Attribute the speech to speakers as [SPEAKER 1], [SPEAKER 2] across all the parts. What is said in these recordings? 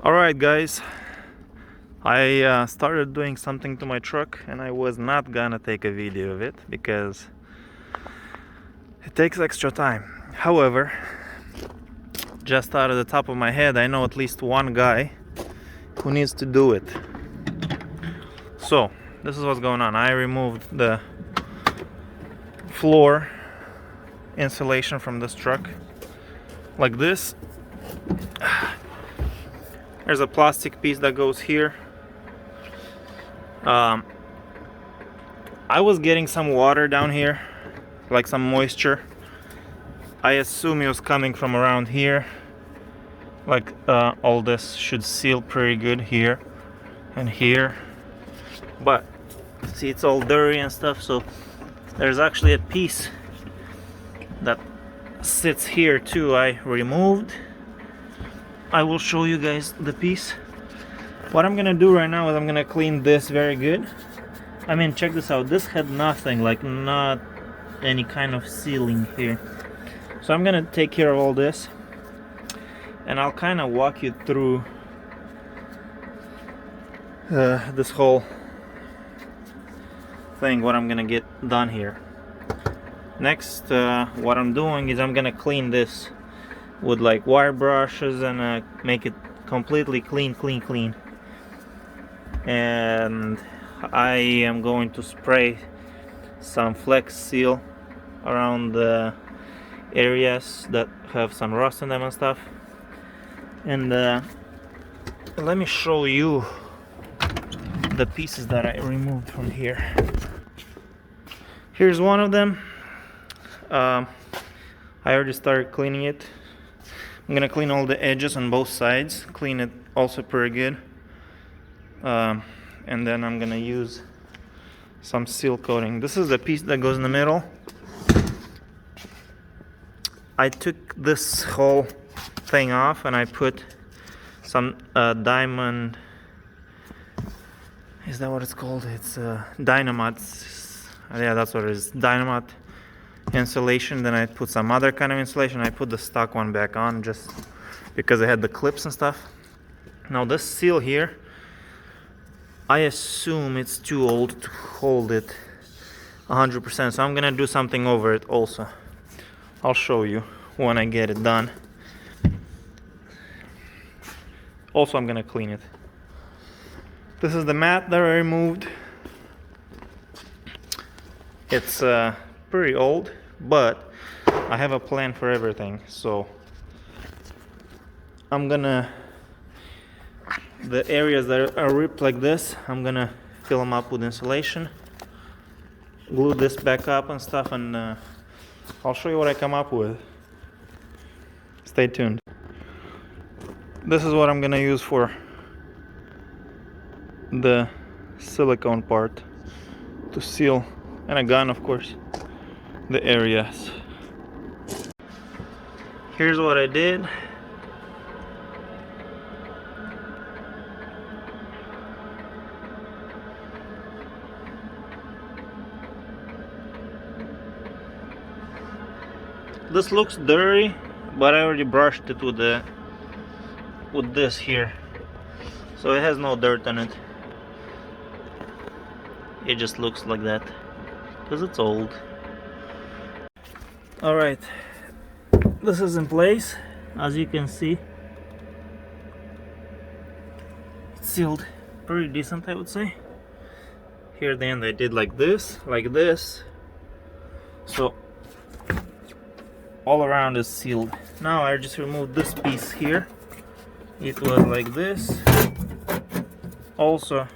[SPEAKER 1] Alright guys, I started doing something to my truck and I was not gonna take a video of it because it takes extra time. However, just out of the top of my head, I know at least one guy who needs to do it. So, this is what's going on. I removed the floor insulation from this truck like this. There's a plastic piece that goes here. I was getting some water down here, like some moisture. I assume it was coming from around here. Like all this should seal pretty good here and here. But see, it's all dirty and stuff, so there's actually a piece that sits here too. I removed. I will show you guys the piece. What I'm gonna do right now is I'm gonna clean this very good. I mean, check this out. This had nothing, like not any kind of sealing here. So I'm gonna take care of all this and I'll kind of walk you through this whole thing, what I'm gonna get done here. Next, what I'm doing is I'm gonna clean this with like wire brushes and make it completely clean. And I am going to spray some Flex Seal around the areas that have some rust in them and stuff. And let me show you the pieces that I removed from here. Here's one of them. I already started cleaning it. I'm gonna clean all the edges on both sides, clean it also pretty good, and then I'm gonna use some seal coating. This is the piece that goes in the middle. I took this whole thing off and I put some diamond, is that what it's called? It's dynamite. Yeah, that's what it is, dynamite insulation. Then I put some other kind of insulation. I put the stock one back on just because I had the clips and stuff. Now this seal here, I assume it's too old to hold it 100%, so I'm gonna do something over it also. I'll show you when I get it done. Also, I'm gonna clean it. This is the mat that I removed. It's pretty old, but I have a plan for everything. So I'm gonna, the areas that are ripped like this, I'm gonna fill them up with insulation, glue this back up and stuff, and I'll show you what I come up with. Stay tuned. This is what I'm gonna use for the silicone part to seal, and a gun, of course, the areas. Here's what I did. This looks dirty, but I already brushed it with this here, so it has no dirt on it. It just looks like that because it's old. Alright, this is in place. As you can see, it's sealed pretty decent, I would say. Here at the end I did like this, so all around is sealed. Now I just removed this piece here. It was like this. Also,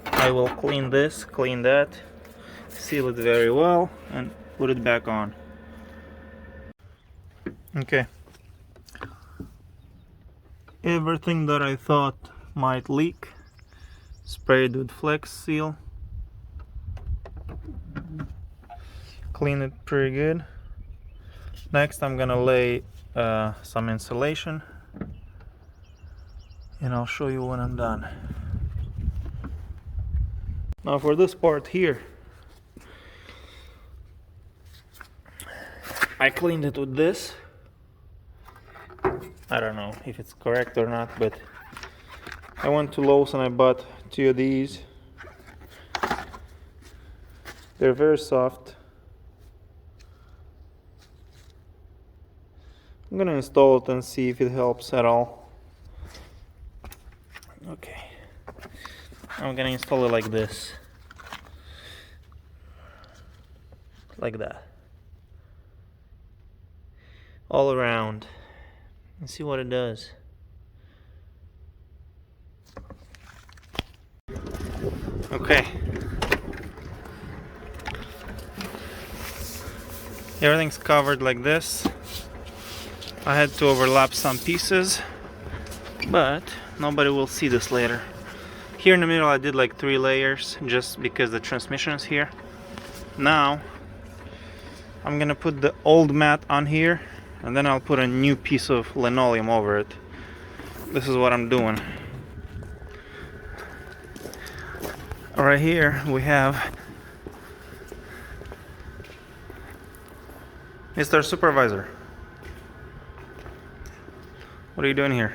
[SPEAKER 1] I will clean this, clean that, seal it very well, and put it back on. Okay. Everything that I thought might leak, sprayed with Flex Seal. Clean it pretty good. Next I'm gonna lay some insulation, and I'll show you when I'm done. Now for this part here, I cleaned it with this. I don't know if it's correct or not, but I went to Lowe's and I bought 2 of these. They're very soft. I'm gonna install it and see if it helps at all. Okay. I'm gonna install it like this. Like that. All around. And see what it does. Okay. Everything's covered like this. I had to overlap some pieces, but nobody will see this later. Here in the middle I did like 3 layers just because the transmission is here. Now I'm gonna put the old mat on here and then I'll put a new piece of linoleum over it. This is what I'm doing. Right here we have Mr. Supervisor. What are you doing here?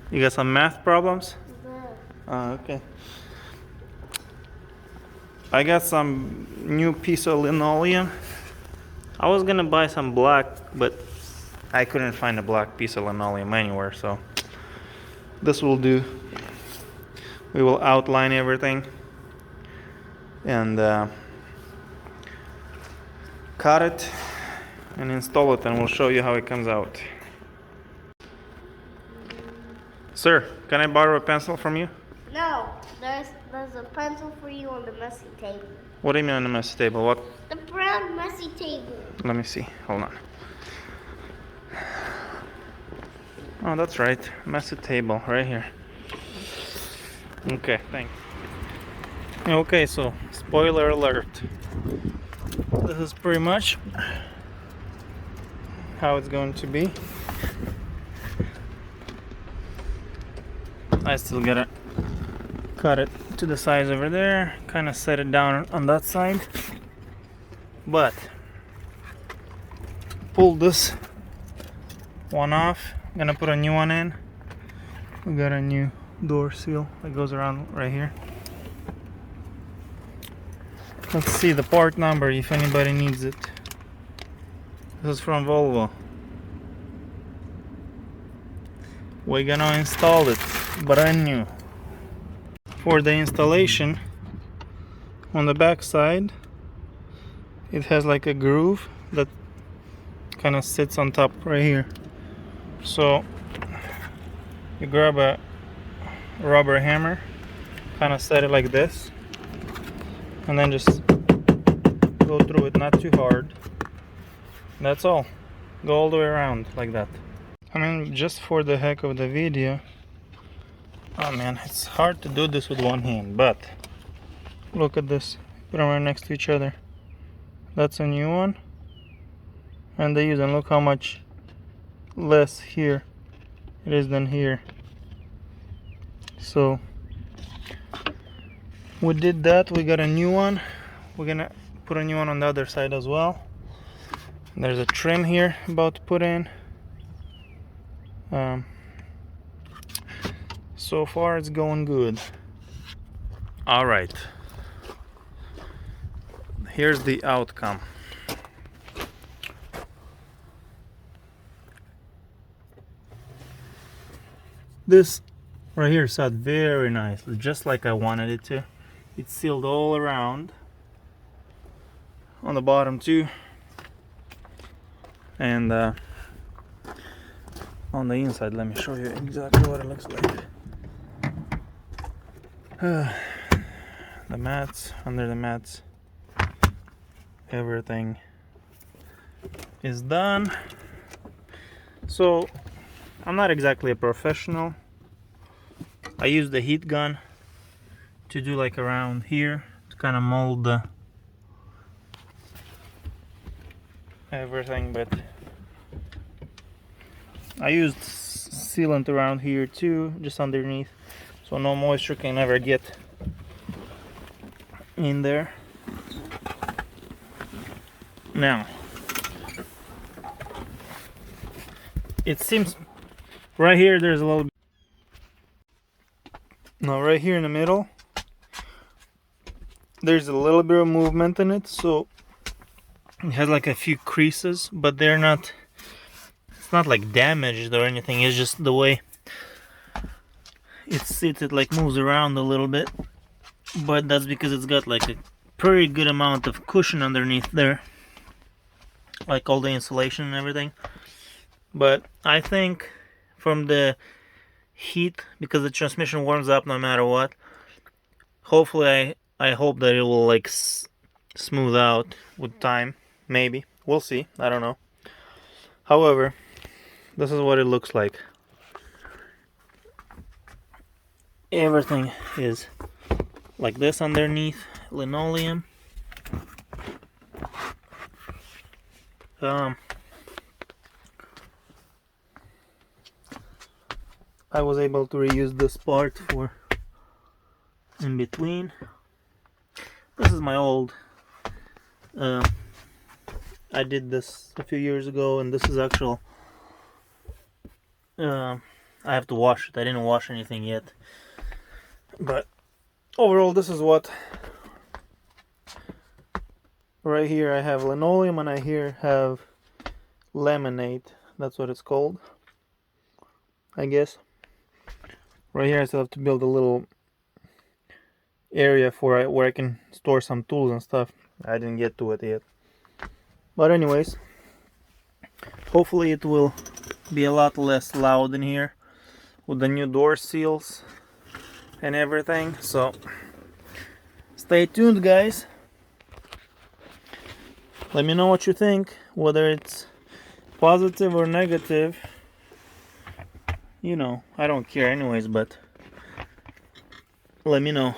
[SPEAKER 1] You got some math problems? Oh, okay. I got some new piece of linoleum. I was gonna buy some black, but I couldn't find a black piece of linoleum anywhere, so this will do. We will outline everything and cut it and install it, and we'll show you how it comes out. Sir, can I borrow a pencil from you?
[SPEAKER 2] No, there's a pencil for you on the messy table.
[SPEAKER 1] What do you mean on the messy table? What?
[SPEAKER 2] The brown messy table.
[SPEAKER 1] Let me see. Hold on. Oh, that's right. Messy table right here. Okay, thanks. Okay, so spoiler alert. This is pretty much how it's going to be. I still gotta cut it to the size over there, kind of set it down on that side, but pull this one off. I'm gonna put a new one in. We got a new door seal that goes around right here. Let's see the part number if anybody needs it. This is from Volvo. We're gonna install it brand new. For the installation, on the back side it has like a groove that kind of sits on top right here. So you grab a rubber hammer, kind of set it like this, and then just go through it, not too hard. That's all. Go all the way around like that. I mean, just for the heck of the video. Oh man, it's hard to do this with one hand, but look at this. Put them right next to each other. That's a new one. And they use, and look how much less here it is than here. So we did that. We got a new one. We're gonna put a new one on the other side as well. There's a trim here about to put in. So far it's going good. All right, here's the outcome. This right here sat very nicely, just like I wanted it to. It's sealed all around, on the bottom too, and on the inside. Let me show you exactly what it looks like. The mats, under the mats, everything is done. So I'm not exactly a professional. I use the heat gun to do like around here to kind of mold the everything, but I used sealant around here too, just underneath, so no moisture can ever get in there. it seems right here there's a little. Now right here in the middle, there's a little bit of movement in it, so it has like a few creases, but they're not. It's not like damaged or anything. It's just the way it sits. It like moves around a little bit, but that's because it's got like a pretty good amount of cushion underneath there, like all the insulation and everything. But I think from the heat, because the transmission warms up no matter what, hopefully I hope that it will like smooth out with time. Maybe we'll see, I don't know. However, this is what it looks like. Everything is like this underneath, linoleum. I was able to reuse this part for in between. This is my old. I did this a few years ago, and this is actual. I have to wash it. I didn't wash anything yet, but overall, this is what. Right here, I have linoleum, and I here have laminate. That's what it's called, I guess. Right here, I still have to build a little area for where I can store some tools and stuff. I didn't get to it yet. But anyways, hopefully it will be a lot less loud in here with the new door seals and everything. So stay tuned, guys. Let me know what you think, whether it's positive or negative. You know, I don't care anyways, but let me know.